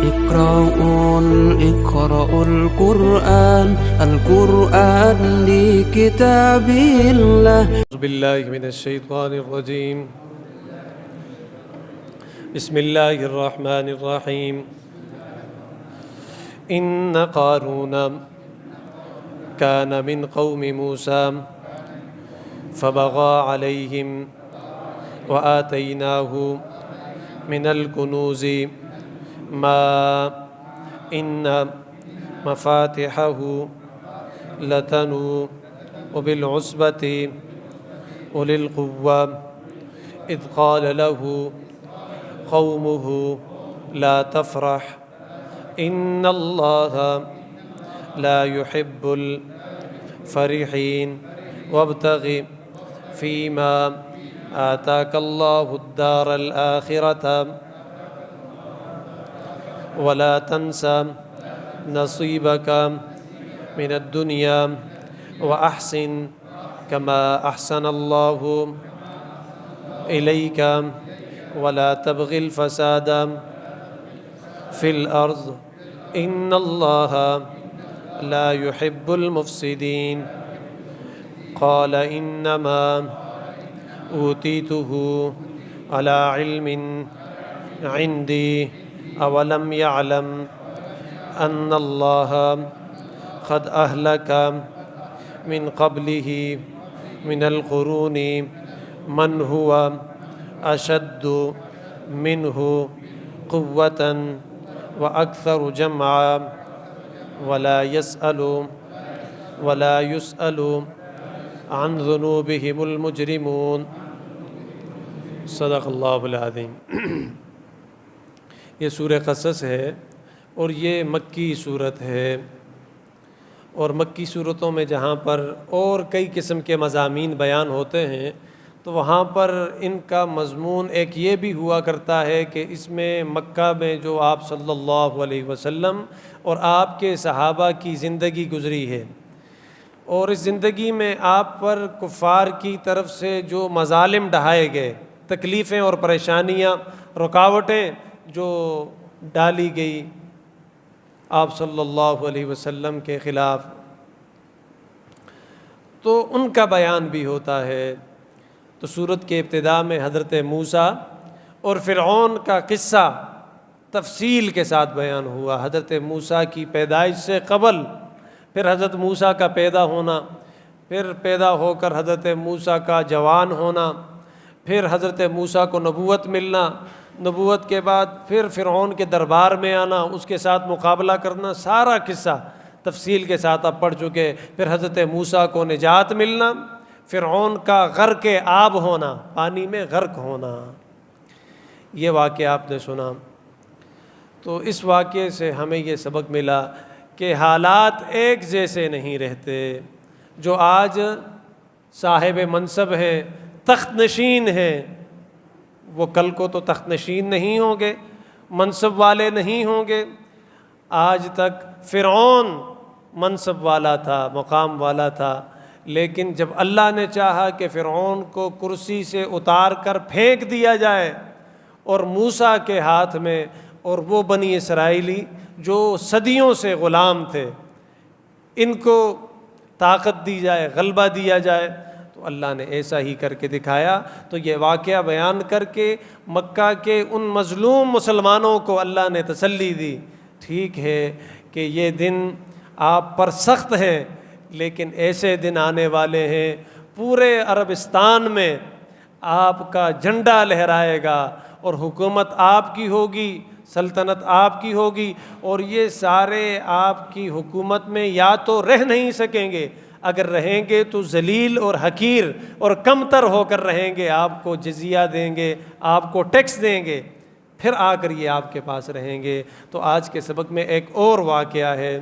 اقرأوا القرآن لكتاب الله. أعوذ بالله من الشيطان الرجيم. بسم الله الرحمن الرحيم. إن قارون كان من قوم موسى فبغى عليهم وآتيناه من الكنوز ما إن مفاتحه لتنوء بالعصبة أولي القوة إذ قال له قومه لا تفرح إن الله لا يحب الفرحين وابتغ فيما آتاك الله الدار الآخرة ولا تنس نصيبك من الدنيا وأحسن كما أحسن الله إليك ولا تبغ الفساد في الأرض إن الله لا يحب المفسدين. قال إنما أوتيته على علم عندي أولم يعلم أن الله قد أهلك من قبله من القرون من هو أشد منه قوة وأكثر جمعا ولا يسأل عن ذنوبهم المجرمون. صدق اللہ العظیم. یہ سورہ قصص ہے اور یہ مکی صورت ہے، اور مکی صورتوں میں جہاں پر اور کئی قسم کے مضامین بیان ہوتے ہیں تو وہاں پر ان کا مضمون ایک یہ بھی ہوا کرتا ہے کہ اس میں مکہ میں جو آپ صلی اللہ علیہ وسلم اور آپ کے صحابہ کی زندگی گزری ہے، اور اس زندگی میں آپ پر کفار کی طرف سے جو مظالم ڈھائے گئے، تکلیفیں اور پریشانیاں، رکاوٹیں جو ڈالی گئی آپ صلی اللہ علیہ وسلم کے خلاف، تو ان کا بیان بھی ہوتا ہے. تو سورت کے ابتدا میں حضرت موسیٰ اور فرعون کا قصہ تفصیل کے ساتھ بیان ہوا. حضرت موسیٰ کی پیدائش سے قبل، پھر حضرت موسیٰ کا پیدا ہونا، پھر پیدا ہو کر حضرت موسیٰ کا جوان ہونا، پھر حضرت موسیٰ کو نبوت ملنا، نبوت کے بعد پھر فرعون کے دربار میں آنا، اس کے ساتھ مقابلہ کرنا، سارا قصہ تفصیل کے ساتھ آپ پڑھ چکے. پھر حضرت موسیٰ کو نجات ملنا، فرعون کا غرق آب ہونا، پانی میں غرق ہونا، یہ واقعہ آپ نے سنا. تو اس واقعے سے ہمیں یہ سبق ملا کہ حالات ایک جیسے نہیں رہتے. جو آج صاحب منصب ہیں، تخت نشین ہیں، وہ کل کو تو تخت نشین نہیں ہوں گے، منصب والے نہیں ہوں گے. آج تک فرعون منصب والا تھا، مقام والا تھا، لیکن جب اللہ نے چاہا کہ فرعون کو کرسی سے اتار کر پھینک دیا جائے اور موسیٰ کے ہاتھ میں اور وہ بنی اسرائیلی جو صدیوں سے غلام تھے ان کو طاقت دی جائے، غلبہ دیا جائے، تو اللہ نے ایسا ہی کر کے دکھایا. تو یہ واقعہ بیان کر کے مکہ کے ان مظلوم مسلمانوں کو اللہ نے تسلی دی. ٹھیک ہے کہ یہ دن آپ پر سخت ہیں، لیکن ایسے دن آنے والے ہیں پورے عربستان میں آپ کا جھنڈا لہرائے گا اور حکومت آپ کی ہوگی، سلطنت آپ کی ہوگی، اور یہ سارے آپ کی حکومت میں یا تو رہ نہیں سکیں گے، اگر رہیں گے تو ذلیل اور حقیر اور کمتر ہو کر رہیں گے. آپ کو جزیہ دیں گے، آپ کو ٹیکس دیں گے، پھر آ کر یہ آپ کے پاس رہیں گے. تو آج کے سبق میں ایک اور واقعہ ہے،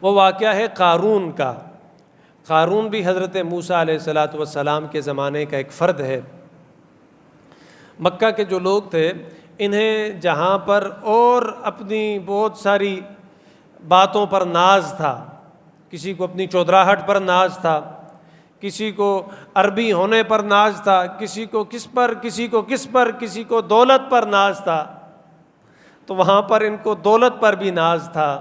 وہ واقعہ ہے قارون کا. قارون بھی حضرت موسیٰ علیہ السلام کے زمانے کا ایک فرد ہے. مکہ کے جو لوگ تھے انہیں جہاں پر اور اپنی بہت ساری باتوں پر ناز تھا، کسی کو اپنی چودراہٹ پر ناز تھا، کسی کو عربی ہونے پر ناز تھا، کسی کو کس پر، کسی کو کس پر، کسی کو دولت پر ناز تھا. تو وہاں پر ان کو دولت پر بھی ناز تھا،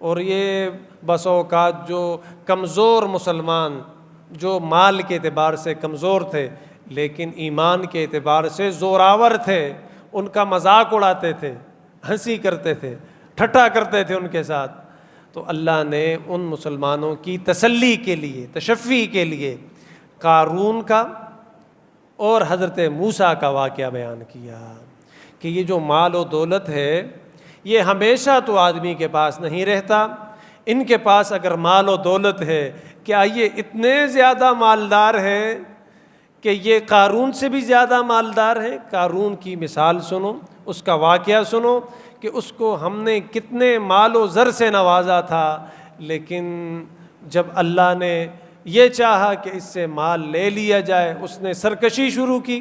اور یہ بس اوقات جو کمزور مسلمان جو مال کے اعتبار سے کمزور تھے لیکن ایمان کے اعتبار سے زوراور تھے، ان کا مذاق اڑاتے تھے، ہنسی کرتے تھے، ٹھٹھا کرتے تھے ان کے ساتھ، تو اللہ نے ان مسلمانوں کی تسلی کے لیے، تشفی کے لیے قارون کا اور حضرت موسیٰ کا واقعہ بیان کیا کہ یہ جو مال و دولت ہے یہ ہمیشہ تو آدمی کے پاس نہیں رہتا۔ ان کے پاس اگر مال و دولت ہے، کیا یہ اتنے زیادہ مالدار ہیں کہ یہ قارون سے بھی زیادہ مالدار ہیں؟ قارون کی مثال سنو، اس کا واقعہ سنو کہ اس کو ہم نے کتنے مال و زر سے نوازا تھا، لیکن جب اللہ نے یہ چاہا کہ اس سے مال لے لیا جائے، اس نے سرکشی شروع کی،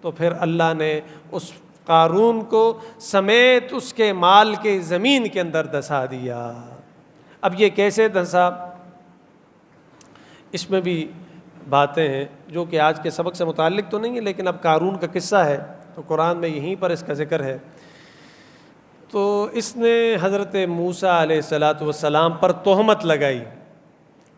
تو پھر اللہ نے اس قارون کو سمیت اس کے مال کے زمین کے اندر دھسا دیا۔ اب یہ کیسے دھسا، اس میں بھی باتیں ہیں جو کہ آج کے سبق سے متعلق تو نہیں ہے، لیکن اب قارون کا قصہ ہے تو قرآن میں یہیں پر اس کا ذکر ہے۔ تو اس نے حضرت موسیٰ علیہ السلام پر تہمت لگائی۔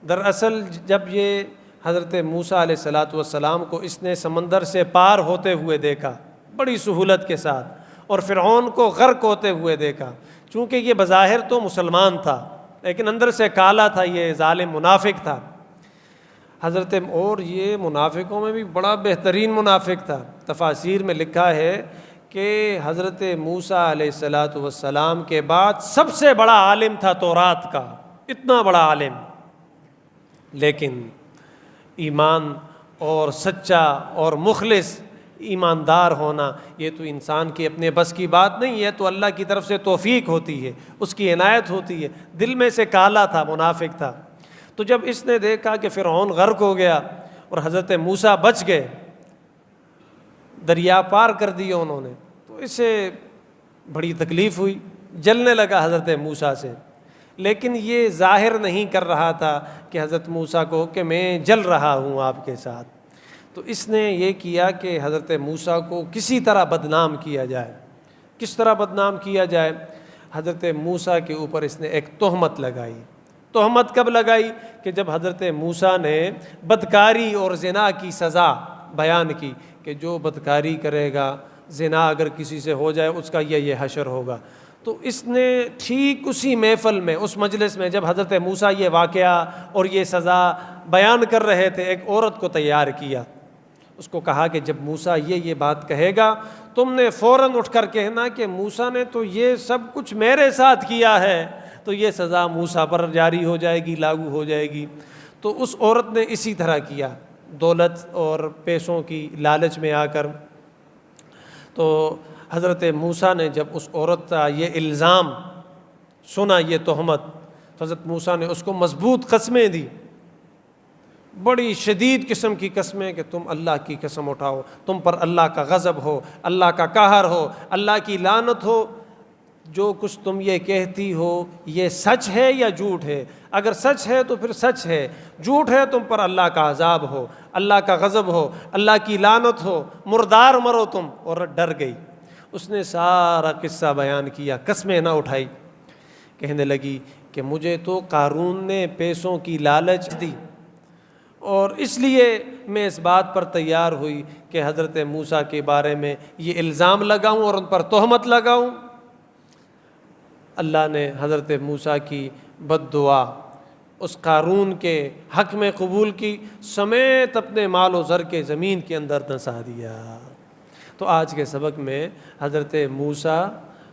دراصل جب یہ حضرت موسیٰ علیہ السلام کو اس نے سمندر سے پار ہوتے ہوئے دیکھا بڑی سہولت کے ساتھ، اور فرعون کو غرق ہوتے ہوئے دیکھا، چونکہ یہ بظاہر تو مسلمان تھا لیکن اندر سے کالا تھا، یہ ظالم منافق تھا اور یہ منافقوں میں بھی بڑا بہترین منافق تھا۔ تفاسیر میں لکھا ہے کہ حضرت موسیٰ علیہ السلام کے بعد سب سے بڑا عالم تھا تورات کا، اتنا بڑا عالم، لیکن ایمان اور سچا اور مخلص ایماندار ہونا یہ تو انسان کی اپنے بس کی بات نہیں ہے، تو اللہ کی طرف سے توفیق ہوتی ہے، اس کی عنایت ہوتی ہے۔ دل میں سے کالا تھا، منافق تھا۔ تو جب اس نے دیکھا کہ فرعون غرق ہو گیا اور حضرت موسیٰ بچ گئے، دریا پار کر دیا انہوں نے، تو اسے بڑی تکلیف ہوئی، جلنے لگا حضرت موسیٰ سے، لیکن یہ ظاہر نہیں کر رہا تھا کہ حضرت موسیٰ کو کہ میں جل رہا ہوں آپ کے ساتھ۔ تو اس نے یہ کیا کہ حضرت موسیٰ کو کسی طرح بدنام کیا جائے۔ کس طرح بدنام کیا جائے؟ حضرت موسیٰ کے اوپر اس نے ایک تہمت لگائی۔ تہمت کب لگائی؟ کہ جب حضرت موسیٰ نے بدکاری اور زنا کی سزا بیان کی کہ جو بدکاری کرے گا، زنا اگر کسی سے ہو جائے اس کا یہ حشر ہوگا، تو اس نے ٹھیک اسی محفل میں، اس مجلس میں جب حضرت موسیٰ یہ واقعہ اور یہ سزا بیان کر رہے تھے، ایک عورت کو تیار کیا، اس کو کہا کہ جب موسیٰ یہ بات کہے گا تم نے فوراً اٹھ کر کہنا کہ موسیٰ نے تو یہ سب کچھ میرے ساتھ کیا ہے، تو یہ سزا موسیٰ پر جاری ہو جائے گی، لاگو ہو جائے گی۔ تو اس عورت نے اسی طرح کیا، دولت اور پیسوں کی لالچ میں آ کر۔ تو حضرت موسیٰ نے جب اس عورت کا یہ الزام سنا، یہ تہمت، تو حضرت موسیٰ نے اس کو مضبوط قسمیں دی، بڑی شدید قسم کی قسمیں کہ تم اللہ کی قسم اٹھاؤ، تم پر اللہ کا غضب ہو، اللہ کا قہر ہو، اللہ کی لعنت ہو، جو کچھ تم یہ کہتی ہو یہ سچ ہے یا جھوٹ ہے؟ اگر سچ ہے تو پھر سچ ہے، جھوٹ ہے تم پر اللہ کا عذاب ہو، اللہ کا غضب ہو، اللہ کی لعنت ہو، مردار مرو تم۔ اور ڈر گئی، اس نے سارا قصہ بیان کیا، قسمیں نہ اٹھائی، کہنے لگی کہ مجھے تو قارون نے پیسوں کی لالچ دی، اور اس لیے میں اس بات پر تیار ہوئی کہ حضرت موسیٰ کے بارے میں یہ الزام لگاؤں اور ان پر تہمت لگاؤں۔ اللہ نے حضرت موسیٰ کی بد دعا اس قارون کے حق میں قبول کی، سمیت اپنے مال و زر کے زمین کے اندر دھسا دیا۔ تو آج کے سبق میں حضرت موسیٰ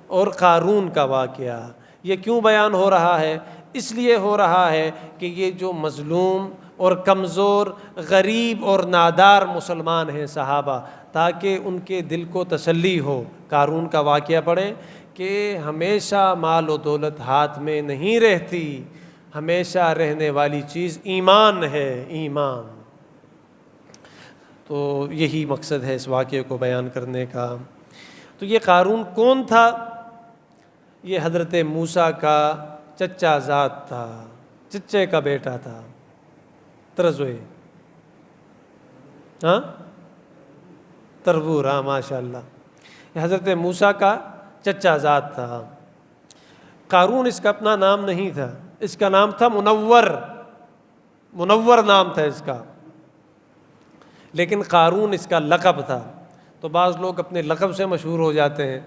اور قارون کا واقعہ یہ کیوں بیان ہو رہا ہے؟ اس لیے ہو رہا ہے کہ یہ جو مظلوم اور کمزور، غریب اور نادار مسلمان ہیں صحابہ، تاکہ ان کے دل کو تسلی ہو۔ قارون کا واقعہ پڑھیں کہ ہمیشہ مال و دولت ہاتھ میں نہیں رہتی، ہمیشہ رہنے والی چیز ایمان ہے، ایمان۔ تو یہی مقصد ہے اس واقعے کو بیان کرنے کا۔ تو یہ قارون کون تھا؟ یہ حضرت موسیٰ کا چچا زاد تھا، چچے کا بیٹا تھا، ترزوے، تربور، ماشاء اللہ۔ یہ حضرت موسیٰ کا چچا زاد تھا۔ قارون اس کا اپنا نام نہیں تھا، اس کا نام تھا منور، منور نام تھا اس کا، لیکن قارون اس کا لقب تھا۔ تو بعض لوگ اپنے لقب سے مشہور ہو جاتے ہیں۔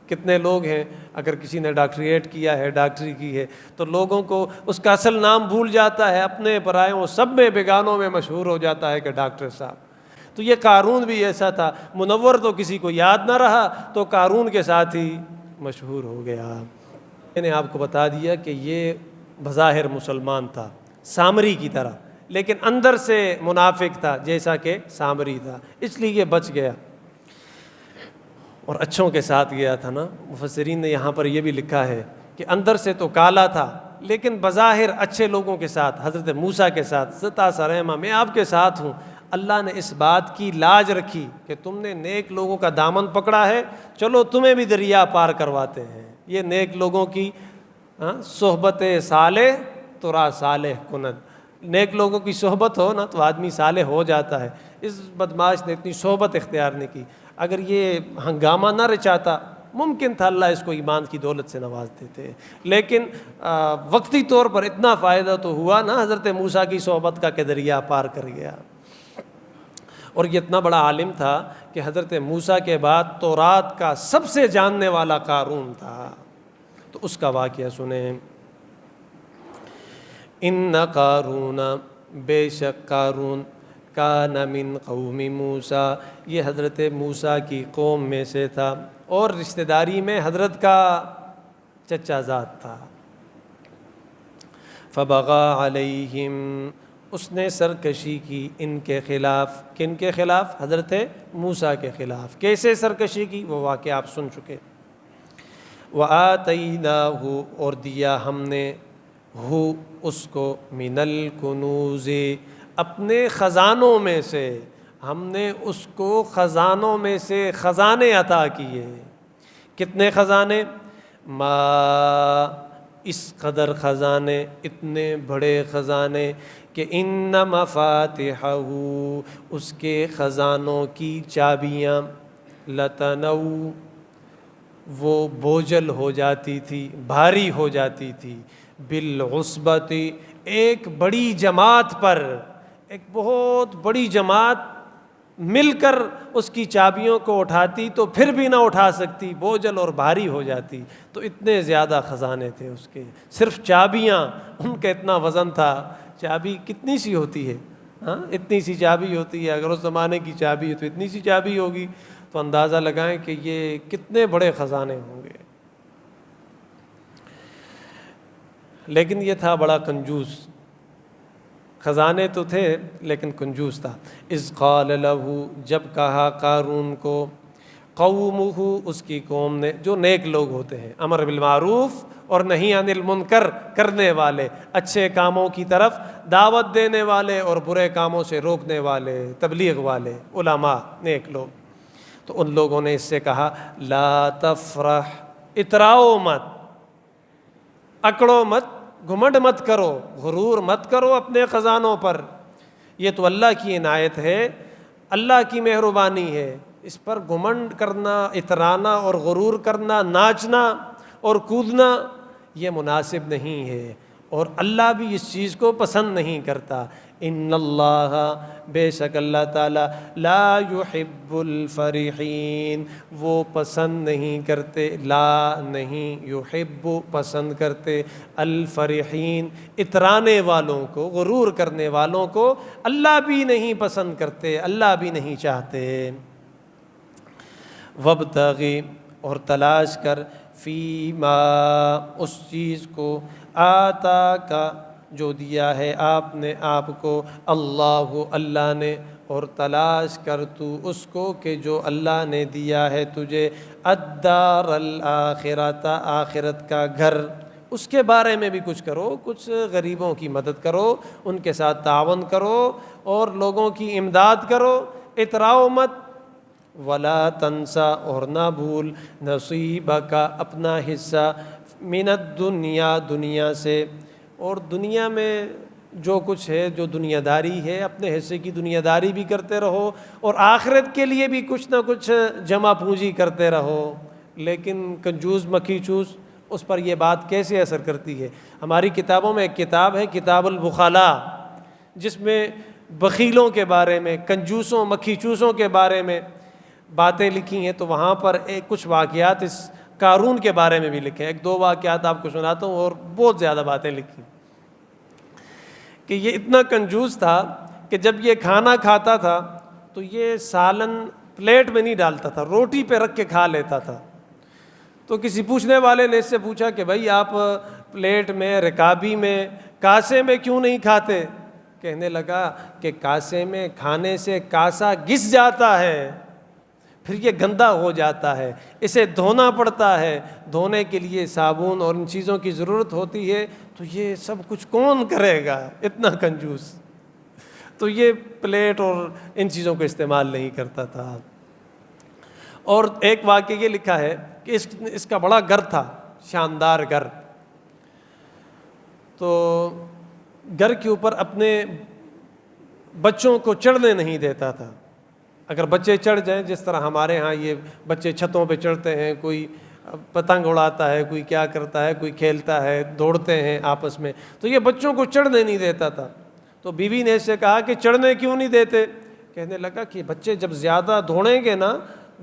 کتنے لوگ ہیں اگر کسی نے ڈاکٹریٹ کیا ہے، ڈاکٹری کی ہے، تو لوگوں کو اس کا اصل نام بھول جاتا ہے، اپنے پرایوں سب میں بیگانوں میں مشہور ہو جاتا ہے کہ ڈاکٹر صاحب۔ تو یہ قارون بھی ایسا تھا، منور تو کسی کو یاد نہ رہا تو قارون کے ساتھ ہی مشہور ہو گیا۔ میں نے آپ کو بتا دیا کہ یہ بظاہر مسلمان تھا سامری کی طرح، لیکن اندر سے منافق تھا جیسا کہ سامری تھا، اس لیے یہ بچ گیا اور اچھوں کے ساتھ گیا تھا نا۔ مفسرین نے یہاں پر یہ بھی لکھا ہے کہ اندر سے تو کالا تھا لیکن بظاہر اچھے لوگوں کے ساتھ، حضرت موسیٰ کے ساتھ، ذتا سرحمہ میں آپ کے ساتھ ہوں۔ اللہ نے اس بات کی لاج رکھی کہ تم نے نیک لوگوں کا دامن پکڑا ہے، چلو تمہیں بھی دریا پار کرواتے ہیں۔ یہ نیک لوگوں کی صحبت صالح ترا صالح کند، نیک لوگوں کی صحبت ہو نا تو آدمی صالح ہو جاتا ہے۔ اس بدماش نے اتنی صحبت اختیار نہیں کی، اگر یہ ہنگامہ نہ رچاتا ممکن تھا اللہ اس کو ایمان کی دولت سے نواز دیتے، لیکن وقتی طور پر اتنا فائدہ تو ہوا نا حضرت موسیٰ کی صحبت کا کہ دریا پار کر گیا۔ اور یہ اتنا بڑا عالم تھا کہ حضرت موسیٰ کے بعد تورات کا سب سے جاننے والا قارون تھا۔ تو اس کا واقعہ سنیں۔ ان قارون، بے شک قارون، کان من قوم موسیٰ، یہ حضرت موسیٰ کی قوم میں سے تھا اور رشتہ داری میں حضرت کا چچا زاد تھا۔ فبغى علیہم، اس نے سرکشی کی ان کے خلاف۔ کن کے خلاف؟ حضرت موسیٰ کے خلاف۔ کیسے سرکشی کی وہ واقعہ آپ سن چکے۔ وَآتَيْنَاهُ، اور دیا ہم نے، ہو اس کو، من الکنوز، اپنے خزانوں میں سے، ہم نے اس کو خزانوں میں سے خزانے عطا کیے۔ کتنے خزانے؟ ما، اس قدر خزانے، اتنے بڑے خزانے کہ ان مفاتحہ، اس کے خزانوں کی چابیاں، لتنو، وہ بوجھل ہو جاتی تھی، بھاری ہو جاتی تھی، بالعصبۃ، ایک بڑی جماعت پر، ایک بہت بڑی جماعت مل کر اس کی چابیوں کو اٹھاتی تو پھر بھی نہ اٹھا سکتی، بوجھل اور بھاری ہو جاتی۔ تو اتنے زیادہ خزانے تھے اس کے، صرف چابیاں، ان کا اتنا وزن تھا۔ چابی کتنی سی ہوتی ہے؟ اتنی سی چابی ہوتی ہے، اگر اس زمانے کی چابی ہے تو اتنی سی چابی ہوگی، تو اندازہ لگائیں کہ یہ کتنے بڑے خزانے ہوں گے۔ لیکن یہ تھا بڑا کنجوس، خزانے تو تھے لیکن کنجوس تھا۔ اذ قال له، جب کہا قارون کو، قومہ، اس کی قوم نے، جو نیک لوگ ہوتے ہیں، امر بالمعروف اور نہی عن المنکر کرنے والے، اچھے کاموں کی طرف دعوت دینے والے اور برے کاموں سے روکنے والے، تبلیغ والے، علماء، نیک لوگ۔ تو ان لوگوں نے اس سے کہا، لا تفرح، اتراؤ مت، اکڑو مت، گھمنڈ مت کرو، غرور مت کرو اپنے خزانوں پر، یہ تو اللہ کی عنایت ہے، اللہ کی مہربانی ہے، اس پر گھمنڈ کرنا، اترانا اور غرور کرنا، ناچنا اور کودنا یہ مناسب نہیں ہے، اور اللہ بھی اس چیز کو پسند نہیں کرتا۔ ان اللہ، بے شک اللہ تعالی، لا يحب الفرحین، وہ پسند نہیں کرتے، لا نہیں، يحب پسند کرتے، الفرحین اترانے والوں کو، غرور کرنے والوں کو اللہ بھی نہیں پسند کرتے، اللہ بھی نہیں چاہتے۔ وابتغی، اور تلاش کر، فیما، اس چیز کو، آتا کا، جو دیا ہے آپ نے آپ کو، اللہ، اللہ نے، اور تلاش کر تو اس کو کہ جو اللہ نے دیا ہے تجھے، الدار الآخرۃ، آخرت کا گھر، اس کے بارے میں بھی کچھ کرو، کچھ غریبوں کی مدد کرو، ان کے ساتھ تعاون کرو اور لوگوں کی امداد کرو، اتراؤ مت۔ ولا تنسا، اور نہ بھول، نصیبک، اپنا حصہ، من الدنیا، دنیا سے، اور دنیا میں جو کچھ ہے، جو دنیا داری ہے، اپنے حصے کی دنیا داری بھی کرتے رہو اور آخرت کے لیے بھی کچھ نہ کچھ جمع پونجی کرتے رہو۔ لیکن کنجوس مکھی چوس اس پر یہ بات کیسے اثر کرتی ہے؟ ہماری کتابوں میں ایک کتاب ہے کتاب البخلاء، جس میں بخیلوں کے بارے میں، کنجوسوں مکھی چوسوں کے بارے میں باتیں لکھی ہیں، تو وہاں پر کچھ واقعات اس قارون کے بارے میں بھی لکھے ہیں۔ ایک دو واقعات آپ کو سناتا ہوں، اور بہت زیادہ باتیں لکھی کہ یہ اتنا کنجوس تھا کہ جب یہ کھانا کھاتا تھا تو یہ سالن پلیٹ میں نہیں ڈالتا تھا، روٹی پہ رکھ کے کھا لیتا تھا۔ تو کسی پوچھنے والے نے اس سے پوچھا کہ بھائی آپ پلیٹ میں، رکابی میں، کاسے میں کیوں نہیں کھاتے؟ کہنے لگا کہ کاسے میں کھانے سے کاسا گھس جاتا ہے، پھر یہ گندا ہو جاتا ہے، اسے دھونا پڑتا ہے، دھونے کے لیے صابن اور ان چیزوں کی ضرورت ہوتی ہے، تو یہ سب کچھ کون کرے گا؟ اتنا کنجوس۔ تو یہ پلیٹ اور ان چیزوں کو استعمال نہیں کرتا تھا۔ اور ایک واقعہ یہ لکھا ہے کہ اس کا بڑا گھر تھا، شاندار گھر، تو گھر کے اوپر اپنے بچوں کو چڑھنے نہیں دیتا تھا۔ اگر بچے چڑھ جائیں، جس طرح ہمارے ہاں یہ بچے چھتوں پہ چڑھتے ہیں، کوئی پتنگ اڑاتا ہے، کوئی کیا کرتا ہے، کوئی کھیلتا ہے، دوڑتے ہیں آپس میں، تو یہ بچوں کو چڑھنے نہیں دیتا تھا۔ تو بیوی نے اس سے کہا کہ چڑھنے کیوں نہیں دیتے؟ کہنے لگا کہ بچے جب زیادہ دوڑیں گے نا،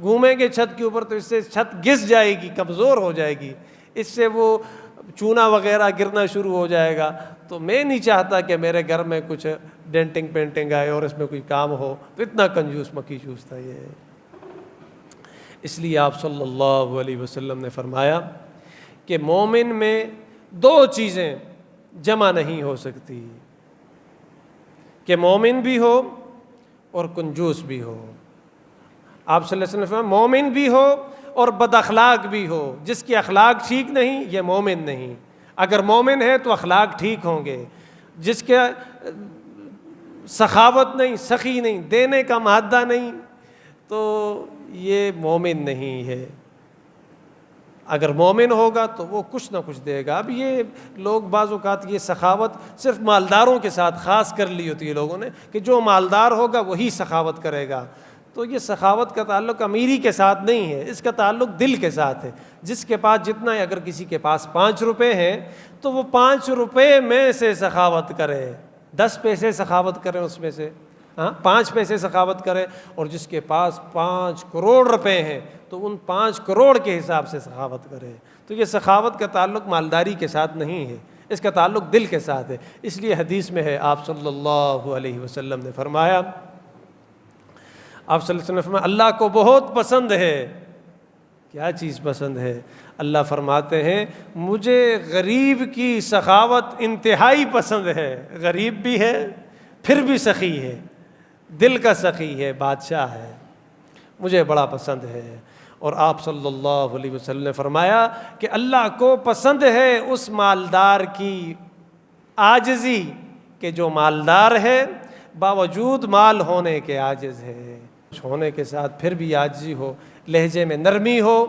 گھومیں گے چھت کے اوپر، تو اس سے چھت گھس جائے گی، کمزور ہو جائے گی، اس سے وہ چونا وغیرہ گرنا شروع ہو جائے گا، تو میں نہیں چاہتا کہ میرے گھر میں کچھ ڈینٹنگ پینٹنگ آئے اور اس میں کوئی کام ہو۔ تو اتنا کنجوس مکھی چوس تھا یہ۔ اس لیے آپ صلی اللہ علیہ وسلم نے فرمایا کہ مومن میں دو چیزیں جمع نہیں ہو سکتی، کہ مومن بھی ہو اور کنجوس بھی ہو۔ آپ صلی اللہ علیہ وسلم نے فرمایا مومن بھی ہو اور بد اخلاق بھی ہو۔ جس کے اخلاق ٹھیک نہیں، یہ مومن نہیں۔ اگر مومن ہے تو اخلاق ٹھیک ہوں گے۔ جس کے سخاوت نہیں، سخی نہیں، دینے کا مادہ نہیں، تو یہ مومن نہیں ہے۔ اگر مومن ہوگا تو وہ کچھ نہ کچھ دے گا۔ اب یہ لوگ بعض اوقات یہ سخاوت صرف مالداروں کے ساتھ خاص کر لی ہوتی ہے لوگوں نے، کہ جو مالدار ہوگا وہی سخاوت کرے گا۔ تو یہ سخاوت کا تعلق امیری کے ساتھ نہیں ہے، اس کا تعلق دل کے ساتھ ہے۔ جس کے پاس جتنا ہے، اگر کسی کے پاس 5 روپے ہیں تو وہ 5 روپے میں سے سخاوت کرے، 10 پیسے سخاوت کرے، اس میں سے 5 پیسے سخاوت کرے۔ اور جس کے پاس 5 کروڑ روپے ہیں تو ان 5 کروڑ کے حساب سے سخاوت کرے۔ تو یہ سخاوت کا تعلق مالداری کے ساتھ نہیں ہے، اس کا تعلق دل کے ساتھ ہے۔ اس لیے حدیث میں ہے، آپ صلی اللہ علیہ وسلم نے فرمایا، آپ صلی اللہ علیہ وسلم نے فرمایا اللہ کو بہت پسند ہے۔ کیا چیز پسند ہے؟ اللہ فرماتے ہیں مجھے غریب کی سخاوت انتہائی پسند ہے۔ غریب بھی ہے، پھر بھی سخی ہے، دل کا سخی ہے، بادشاہ ہے، مجھے بڑا پسند ہے۔ اور آپ صلی اللہ علیہ وسلم نے فرمایا کہ اللہ کو پسند ہے اس مالدار کی عاجزی، کہ جو مالدار ہے باوجود مال ہونے کے عاجز ہے، ہونے کے ساتھ پھر بھی عاجزی ہو، لہجے میں نرمی ہو،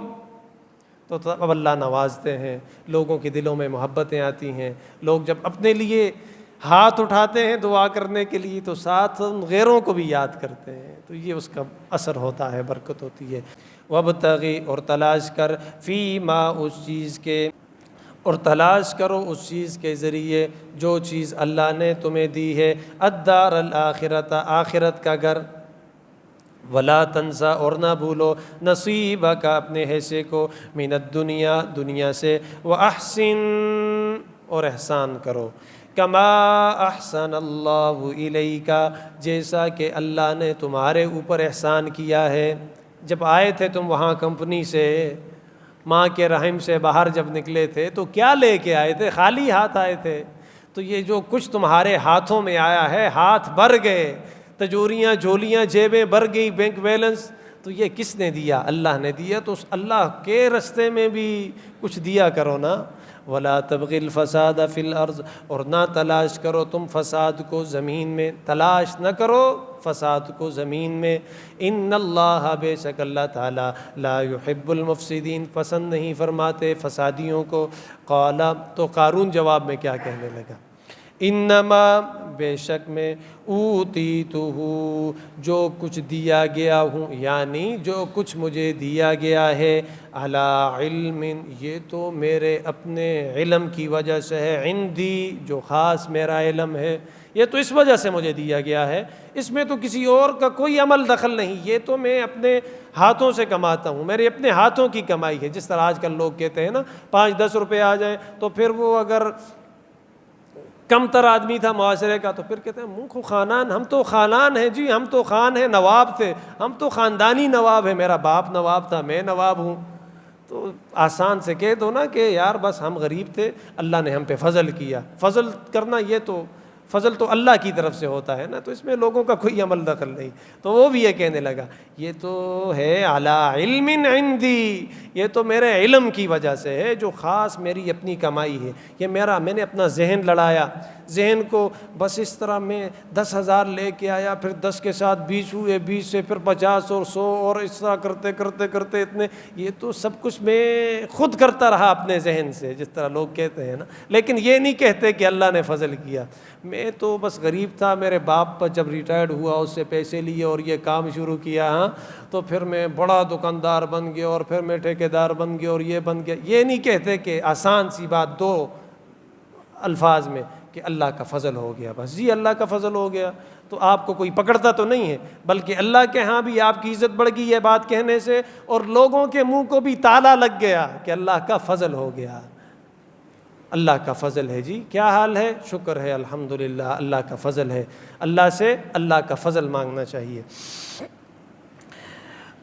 تو اب اللہ نوازتے ہیں، لوگوں کے دلوں میں محبتیں آتی ہیں۔ لوگ جب اپنے لیے ہاتھ اٹھاتے ہیں دعا کرنے کے لیے تو ساتھ غیروں کو بھی یاد کرتے ہیں، تو یہ اس کا اثر ہوتا ہے، برکت ہوتی ہے۔ وابتغی، اور تلاش کر، فی ما، اس چیز کے، اور تلاش کرو اس چیز کے ذریعے جو چیز اللہ نے تمہیں دی ہے، الدار الآخرۃ، آخرت کا گھر، ولا تنسا، اور نہ بھولو، نصیبک، اپنے حصے کو، من الدنیا، دنیا سے، واحسن، اور احسان کرو، کما احسن اللہ الیک، جیسا کہ اللہ نے تمہارے اوپر احسان کیا ہے۔ جب آئے تھے تم وہاں کمپنی سے، ماں کے رحم سے باہر جب نکلے تھے تو کیا لے کے آئے تھے؟ خالی ہاتھ آئے تھے۔ تو یہ جو کچھ تمہارے ہاتھوں میں آیا ہے، ہاتھ بھر گئے، تجوریاں، جھولیاں، جیبیں بھر گئی، بینک بیلنس، تو یہ کس نے دیا؟ اللہ نے دیا۔ تو اس اللہ کے رستے میں بھی کچھ دیا کرو نا۔ ولا تبغی الفساد فی الارض، اور نہ تلاش کرو تم فساد کو زمین میں، تلاش نہ کرو فساد کو زمین میں۔ ان اللہ، بے شک اللہ تعالیٰ، لا یحب المفسدین، پسند نہیں فرماتے فسادیوں کو۔ قال، تو قارون جواب میں کیا کہنے لگا؟ انما، بے شک میں اوتیتہ جو کچھ دیا گیا ہوں، یعنی جو کچھ مجھے دیا گیا ہے، علی علم یہ تو میرے اپنے علم کی وجہ سے ہے، عندی جو خاص میرا علم ہے، یہ تو اس وجہ سے مجھے دیا گیا ہے، اس میں تو کسی اور کا کوئی عمل دخل نہیں، یہ تو میں اپنے ہاتھوں سے کماتا ہوں، میرے اپنے ہاتھوں کی کمائی ہے۔ جس طرح آج کل لوگ کہتے ہیں نا 5-10 روپے آ جائیں تو پھر وہ اگر کم تر آدمی تھا معاشرے کا تو پھر کہتے ہیں منہ کو خانان، ہم تو خانان ہیں جی، ہم تو خان ہیں، نواب تھے، ہم تو خاندانی نواب ہیں، میرا باپ نواب تھا، میں نواب ہوں۔ تو آسان سے کہہ دو نا کہ یار بس ہم غریب تھے، اللہ نے ہم پہ فضل کیا۔ فضل کرنا یہ تو فضل تو اللہ کی طرف سے ہوتا ہے نا، تو اس میں لوگوں کا کوئی عمل دخل نہیں۔ تو وہ بھی یہ کہنے لگا یہ تو ہے علی علم عندی، یہ تو میرے علم کی وجہ سے ہے جو خاص میری اپنی کمائی ہے، یہ میں نے اپنا ذہن لڑایا، ذہن کو بس اس طرح میں 10,000 لے کے آیا، پھر 10 کے ساتھ 20 ہوئے، 20 سے پھر 50 اور 100 اور اس طرح کرتے کرتے کرتے اتنے، یہ تو سب کچھ میں خود کرتا رہا اپنے ذہن سے، جس طرح لوگ کہتے ہیں نا، لیکن یہ نہیں کہتے کہ اللہ نے فضل کیا۔ میں تو بس غریب تھا، میرے باپ پر جب ریٹائرڈ ہوا اس سے پیسے لیے اور یہ کام شروع کیا، ہاں تو پھر میں بڑا دکاندار بن گیا اور پھر میں ٹھیکیدار بن گیا اور یہ بن گیا۔ یہ نہیں کہتے کہ آسان سی بات 2 الفاظ میں کہ اللہ کا فضل ہو گیا، بس جی اللہ کا فضل ہو گیا، تو آپ کو کوئی پکڑتا تو نہیں ہے، بلکہ اللہ کے ہاں بھی آپ کی عزت بڑھ گئی یہ بات کہنے سے، اور لوگوں کے منہ کو بھی تالا لگ گیا کہ اللہ کا فضل ہو گیا۔ اللہ کا فضل ہے جی، کیا حال ہے؟ شکر ہے الحمدللہ، اللہ کا فضل ہے، اللہ سے اللہ کا فضل مانگنا چاہیے۔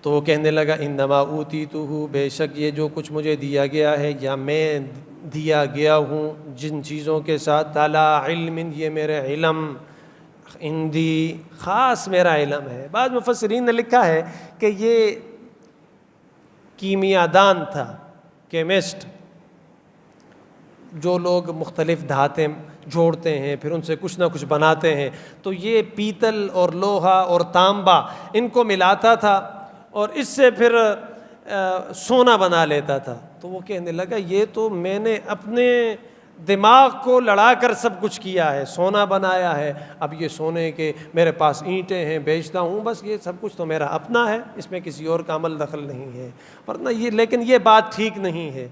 تو وہ کہنے لگا انما اوتیتہ بے شک یہ جو کچھ مجھے دیا گیا ہے یا میں دیا گیا ہوں جن چیزوں کے ساتھ، علی علم یہ میرے علم، عندی خاص میرا علم ہے۔ بعض مفسرین نے لکھا ہے کہ یہ کیمیا دان تھا، کیمسٹ، جو لوگ مختلف دھاتیں جوڑتے ہیں پھر ان سے کچھ نہ کچھ بناتے ہیں، تو یہ پیتل اور لوہا اور تانبا ان کو ملاتا تھا اور اس سے پھر سونا بنا لیتا تھا۔ تو وہ کہنے لگا یہ تو میں نے اپنے دماغ کو لڑا کر سب کچھ کیا ہے، سونا بنایا ہے، اب یہ سونے کے میرے پاس اینٹیں ہیں بیچتا ہوں، بس یہ سب کچھ تو میرا اپنا ہے، اس میں کسی اور کا عمل دخل نہیں ہے۔ ورنہ یہ لیکن یہ بات ٹھیک نہیں ہے،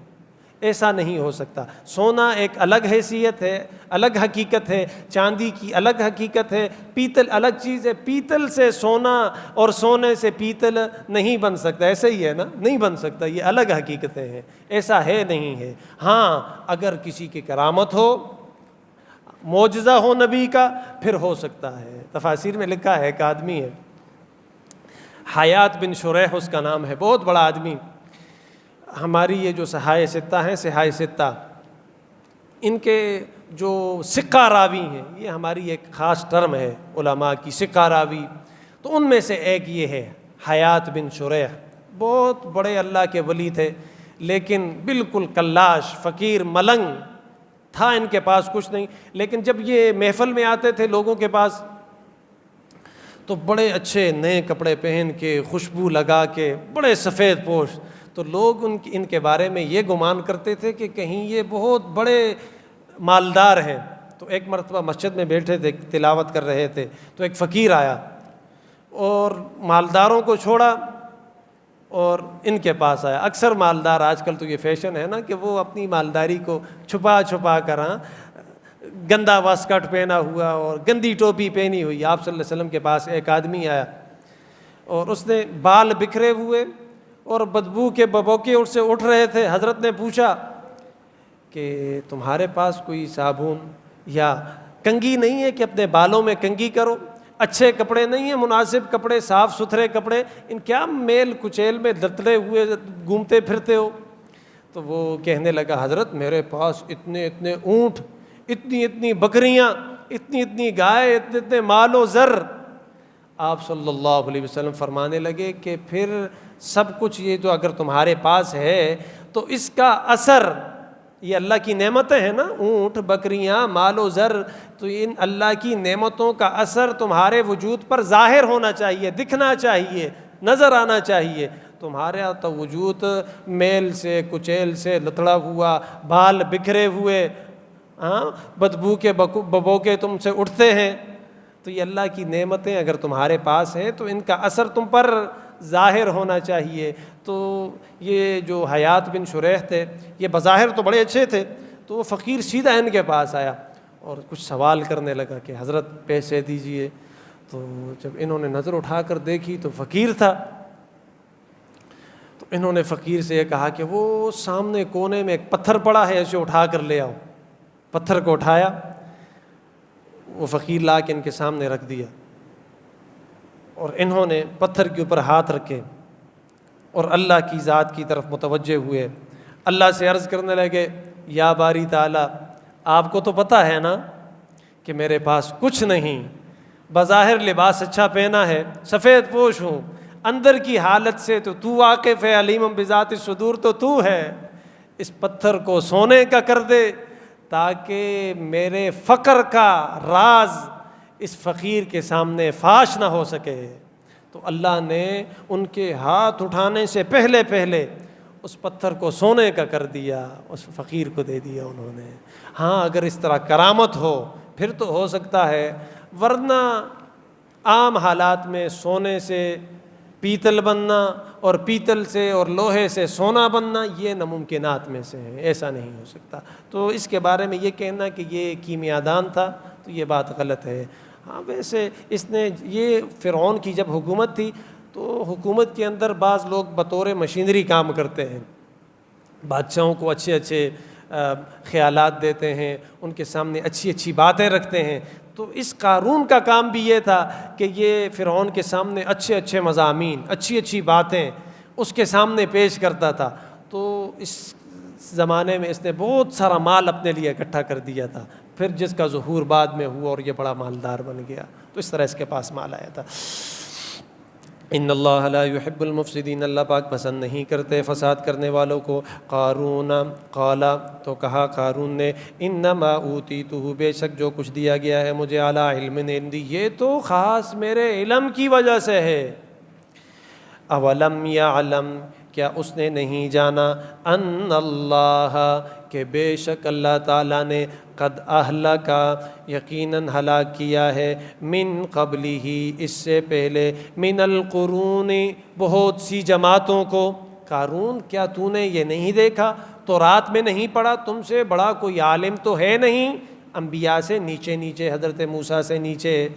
ایسا نہیں ہو سکتا۔ سونا ایک الگ حیثیت ہے، الگ حقیقت ہے، چاندی کی الگ حقیقت ہے، پیتل الگ چیز ہے، پیتل سے سونا اور سونے سے پیتل نہیں بن سکتا، ایسا ہی ہے نا، نہیں بن سکتا، یہ الگ حقیقتیں ہیں، ایسا ہے نہیں ہے۔ ہاں اگر کسی کی کرامت ہو، معجزہ ہو نبی کا، پھر ہو سکتا ہے۔ تفاسیر میں لکھا ہے ایک آدمی ہے حیات بن شریح اس کا نام ہے، بہت بڑا آدمی، ہماری یہ جو صحائے ستہ ہیں، صحائے ستہ، ان کے جو سکہ راوی ہیں، یہ ہماری ایک خاص ٹرم ہے علماء کی، سکہ راوی، تو ان میں سے ایک یہ ہے حیات بن شریح، بہت بڑے اللہ کے ولی تھے، لیکن بالکل کلاش، فقیر، ملنگ تھا، ان کے پاس کچھ نہیں، لیکن جب یہ محفل میں آتے تھے لوگوں کے پاس تو بڑے اچھے نئے کپڑے پہن کے، خوشبو لگا کے، بڑے سفید پوش، تو لوگ ان کے بارے میں یہ گمان کرتے تھے کہ کہیں یہ بہت بڑے مالدار ہیں۔ تو ایک مرتبہ مسجد میں بیٹھے تھے، تلاوت کر رہے تھے، تو ایک فقیر آیا اور مالداروں کو چھوڑا اور ان کے پاس آیا۔ اکثر مالدار، آج کل تو یہ فیشن ہے نا کہ وہ اپنی مالداری کو چھپا چھپا کر، گندا واسکٹ پہنا ہوا اور گندی ٹوپی پہنی ہوئی، آپ صلی اللہ علیہ وسلم کے پاس ایک آدمی آیا اور اس نے بال بکھرے ہوئے اور بدبو کے ببوکے اس سے اٹھ رہے تھے۔ حضرت نے پوچھا کہ تمہارے پاس کوئی صابن یا کنگھی نہیں ہے کہ اپنے بالوں میں کنگھی کرو؟ اچھے کپڑے نہیں ہیں، مناسب کپڑے، صاف ستھرے کپڑے، ان کیا میل کچیل میں لتڑے ہوئے گھومتے پھرتے ہو؟ تو وہ کہنے لگا حضرت میرے پاس اتنے اتنے اونٹ، اتنی اتنی بکریاں، اتنی اتنی گائے، اتنے اتنے مال و زر۔ آپ صلی اللہ علیہ وسلم فرمانے لگے کہ پھر سب کچھ یہ جو اگر تمہارے پاس ہے تو اس کا اثر، یہ اللہ کی نعمتیں ہیں نا، اونٹ، بکریاں، مال و زر، تو ان اللہ کی نعمتوں کا اثر تمہارے وجود پر ظاہر ہونا چاہیے، دکھنا چاہیے، نظر آنا چاہیے۔ تمہارا تو وجود میل سے، کچیل سے لتڑا ہوا، بال بکھرے ہوئے، ہاں بدبو کے ببوکے تم سے اٹھتے ہیں، تو یہ اللہ کی نعمتیں اگر تمہارے پاس ہیں تو ان کا اثر تم پر ظاہر ہونا چاہیے۔ تو یہ جو حیات بن شریح تھے یہ بظاہر تو بڑے اچھے تھے، تو وہ فقیر سیدھا ان کے پاس آیا اور کچھ سوال کرنے لگا کہ حضرت پیسے دیجئے۔ تو جب انہوں نے نظر اٹھا کر دیکھی تو فقیر تھا، تو انہوں نے فقیر سے یہ کہا کہ وہ سامنے کونے میں ایک پتھر پڑا ہے، اسے اٹھا کر لے آؤ۔ پتھر کو اٹھایا، وہ فقیر لا کے ان کے سامنے رکھ دیا، اور انہوں نے پتھر کے اوپر ہاتھ رکھے اور اللہ کی ذات کی طرف متوجہ ہوئے، اللہ سے عرض کرنے لگے یا باری تعالیٰ، آپ کو تو پتہ ہے نا کہ میرے پاس کچھ نہیں، بظاہر لباس اچھا پہنا ہے، سفید پوش ہوں، اندر کی حالت سے تو واقف ہے، علیم بذات الصدور تو ہے، اس پتھر کو سونے کا کر دے تاکہ میرے فقر کا راز اس فقیر کے سامنے فاش نہ ہو سکے۔ تو اللہ نے ان کے ہاتھ اٹھانے سے پہلے اس پتھر کو سونے کا کر دیا، اس فقیر کو دے دیا انہوں نے۔ ہاں اگر اس طرح کرامت ہو پھر تو ہو سکتا ہے، ورنہ عام حالات میں سونے سے پیتل بننا اور پیتل سے اور لوہے سے سونا بننا یہ ناممکنات میں سے ہے، ایسا نہیں ہو سکتا۔ تو اس کے بارے میں یہ کہنا کہ یہ کیمیادان تھا تو یہ بات غلط ہے۔ ہاں ویسے اس نے یہ فرعون کی جب حکومت تھی تو حکومت کے اندر بعض لوگ بطور مشینری کام کرتے ہیں، بادشاہوں کو اچھے اچھے خیالات دیتے ہیں، ان کے سامنے اچھی اچھی باتیں رکھتے ہیں۔ تو اس قارون کا کام بھی یہ تھا کہ یہ فرعون کے سامنے اچھے اچھے مضامین، اچھی اچھی باتیں اس کے سامنے پیش کرتا تھا۔ تو اس زمانے میں اس نے بہت سارا مال اپنے لیے اکٹھا کر دیا تھا، پھر جس کا ظہور بعد میں ہوا اور یہ بڑا مالدار بن گیا، تو اس طرح اس کے پاس مال آیا تھا۔ ان اللہ لا يحب المفسدین، اللہ پاک پسند نہیں کرتے فساد کرنے والوں کو۔ قارون قالا، تو کہا قارون نے، انما اوتیتہ، بے شک جو کچھ دیا گیا ہے مجھے، علی علم عندی، یہ تو خاص میرے علم کی وجہ سے ہے۔ اولم یعلم، کیا اس نے نہیں جانا، ان اللہ، کہ بے شک اللہ تعالیٰ نے، قد اہلکا، یقیناً ہلاک کیا ہے، من قبلہ، اس سے پہلے، من القرون، بہت سی جماعتوں کو۔ قارون کیا تو نے یہ نہیں دیکھا، تورات میں نہیں پڑھا، تم سے بڑا کوئی عالم تو ہے نہیں، انبیاء سے نیچے حضرت موسیٰ سے نیچے،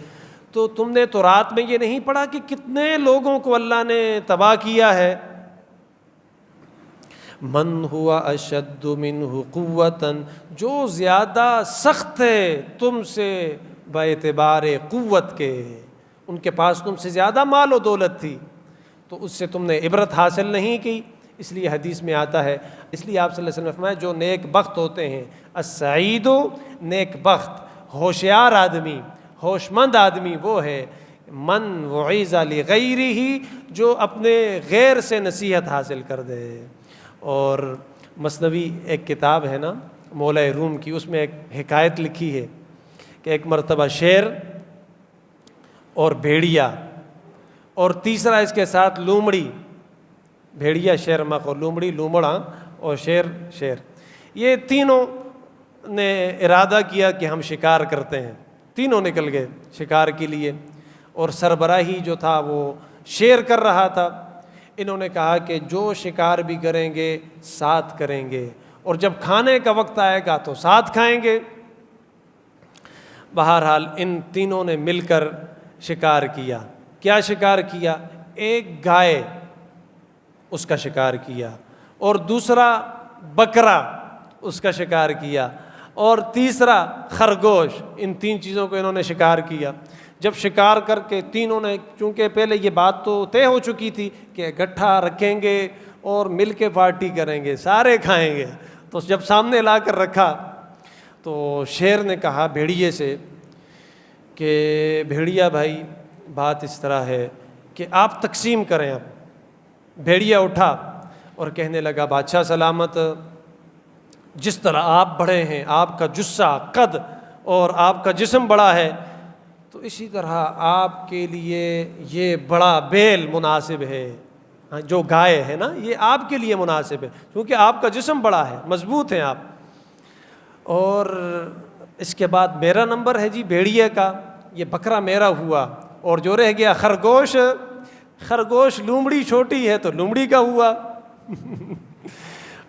تو تم نے تورات میں یہ نہیں پڑھا کہ کتنے لوگوں کو اللہ نے تباہ کیا ہے۔ من ہوا اشد منہ قوتا، جو زیادہ سخت ہے تم سے باعتبار قوت کے، ان کے پاس تم سے زیادہ مال و دولت تھی، تو اس سے تم نے عبرت حاصل نہیں کی۔ اس لیے حدیث میں آتا ہے، اس لیے آپ صلی اللہ علیہ وسلم نے فرمایا جو نیک بخت ہوتے ہیں، السعید، نیک بخت، ہوشیار آدمی، ہوش مند آدمی وہ ہے، من وعظ لغیرہ، جو اپنے غیر سے نصیحت حاصل کر دے۔ اور مثنوی ایک کتاب ہے نا مولا روم کی، اس میں ایک حکایت لکھی ہے کہ ایک مرتبہ شیر اور بھیڑیا، اور تیسرا اس کے ساتھ لومڑی، بھیڑیا شیر مخ اور لومڑی لومڑا اور شیر، یہ تینوں نے ارادہ کیا کہ ہم شکار کرتے ہیں، تینوں نکل گئے شکار کے لیے، اور سربراہی جو تھا وہ شیر کر رہا تھا۔ انہوں نے کہا کہ جو شکار بھی کریں گے ساتھ کریں گے، اور جب کھانے کا وقت آئے گا تو ساتھ کھائیں گے۔ بہرحال ان تینوں نے مل کر شکار کیا۔ کیا شکار کیا؟ ایک گائے، اس کا شکار کیا، اور دوسرا بکرا، اس کا شکار کیا، اور تیسرا خرگوش۔ ان تین چیزوں کو انہوں نے شکار کیا۔ جب شکار کر کے تینوں نے، چونکہ پہلے یہ بات تو طے ہو چکی تھی کہ اکٹھا رکھیں گے اور مل کے پارٹی کریں گے، سارے کھائیں گے، تو جب سامنے لا کر رکھا تو شیر نے کہا بھیڑیے سے کہ بھیڑیا بھائی بات اس طرح ہے کہ آپ تقسیم کریں۔ اب بھیڑیا اٹھا اور کہنے لگا بادشاہ سلامت، جس طرح آپ بڑے ہیں، آپ کا جسہ قد اور آپ کا جسم بڑا ہے، تو اسی طرح آپ کے لیے یہ بڑا بیل مناسب ہے، جو گائے ہے نا، یہ آپ کے لیے مناسب ہے، کیونکہ آپ کا جسم بڑا ہے، مضبوط ہیں آپ۔ اور اس کے بعد میرا نمبر ہے جی بھیڑیے کا، یہ بکرا میرا ہوا، اور جو رہ گیا خرگوش، خرگوش لومڑی چھوٹی ہے تو لومڑی کا ہوا۔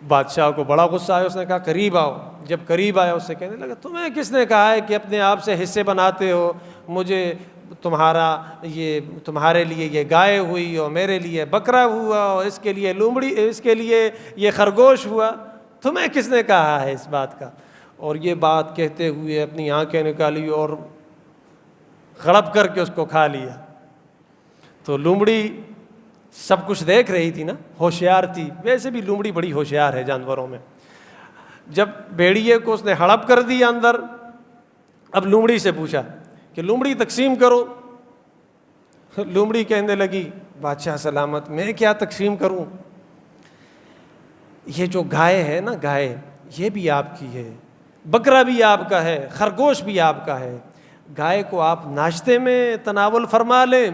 بادشاہ کو بڑا غصہ آیا، اس نے کہا قریب آؤ۔ جب قریب آیا اس سے کہنے لگا تمہیں کس نے کہا ہے کہ اپنے آپ سے حصے بناتے ہو؟ مجھے تمہارے لیے یہ گائے ہوئی اور میرے لیے بکرا ہوا اور اس کے لیے لومڑی، اس کے لیے یہ خرگوش ہوا، تمہیں کس نے کہا ہے اس بات کا؟ اور یہ بات کہتے ہوئے اپنی آنکھیں نکالی اور غڑپ کر کے اس کو کھا لیا۔ تو لومڑی سب کچھ دیکھ رہی تھی نا، ہوشیار تھی، ویسے بھی لومڑی بڑی ہوشیار ہے جانوروں میں۔ جب بھیڑیے کو اس نے ہڑپ کر دیا اندر، اب لومڑی سے پوچھا کہ لومڑی تقسیم کرو۔ لومڑی کہنے لگی بادشاہ سلامت میں کیا تقسیم کروں؟ یہ جو گائے ہے نا، گائے یہ بھی آپ کی ہے، بکرا بھی آپ کا ہے، خرگوش بھی آپ کا ہے۔ گائے کو آپ ناشتے میں تناول فرما لیں،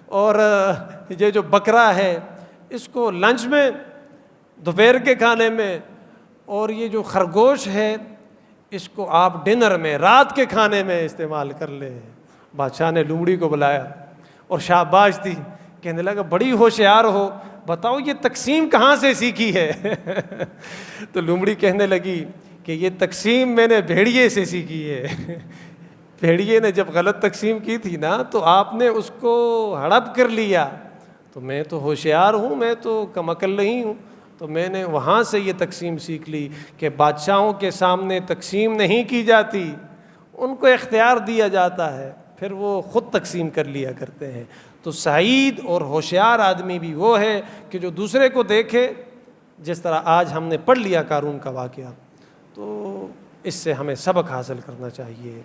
اور یہ جو بکرا ہے اس کو لنچ میں، دوپہر کے کھانے میں، اور یہ جو خرگوش ہے اس کو آپ ڈنر میں، رات کے کھانے میں استعمال کر لیں۔ بادشاہ نے لومڑی کو بلایا اور شاباش دی، کہنے لگا بڑی ہوشیار ہو، بتاؤ یہ تقسیم کہاں سے سیکھی ہے؟ تو لومڑی کہنے لگی کہ یہ تقسیم میں نے بھیڑیے سے سیکھی ہے۔ بھیڑیے نے جب غلط تقسیم کی تھی نا تو آپ نے اس کو ہڑپ کر لیا، تو میں تو ہوشیار ہوں، میں تو کم عقل نہیں ہوں، تو میں نے وہاں سے یہ تقسیم سیکھ لی کہ بادشاہوں کے سامنے تقسیم نہیں کی جاتی، ان کو اختیار دیا جاتا ہے، پھر وہ خود تقسیم کر لیا کرتے ہیں۔ تو سعید اور ہوشیار آدمی بھی وہ ہے کہ جو دوسرے کو دیکھے، جس طرح آج ہم نے پڑھ لیا قارون کا واقعہ، تو اس سے ہمیں سبق حاصل کرنا چاہیے۔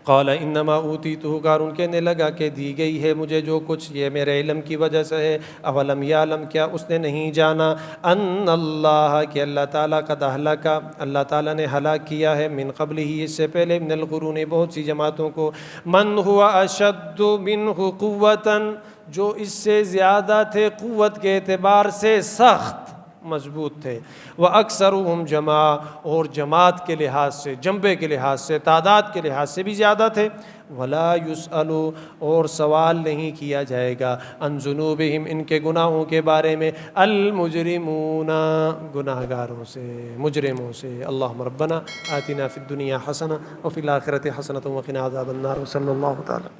قال انما اوتیتہ، قارون کہنے لگا کہ دی گئی ہے مجھے جو کچھ یہ میرے علم کی وجہ سے ہے۔ اولم یعلم، کیا اس نے نہیں جانا، ان اللہ، کہ اللہ تعالیٰ قد اہلک، اللہ تعالیٰ نے ہلاک کیا ہے، من قبل ہی، اس سے پہلے، من القرون، بہت سی جماعتوں کو، من ہوا اشد منہ قوتا، جو اس سے زیادہ تھے قوت کے اعتبار سے سخت مضبوط تھے، وَأَكْثَرُهُمْ جماع، اور جماعت کے لحاظ سے، جنبے کے لحاظ سے، تعداد کے لحاظ سے بھی زیادہ تھے، وَلَا يُسْأَلُ، اور سوال نہیں کیا جائے گا، عن ذنوبہم، ان کے گناہوں کے بارے میں، المجرمون، گناہ گاروں سے، مجرموں سے۔ اللہم ربنا آتنا فی الدنیا حسنہ وفی الآخرۃ حسنۃ وقنا عذاب النار، صلی اللہ تعالی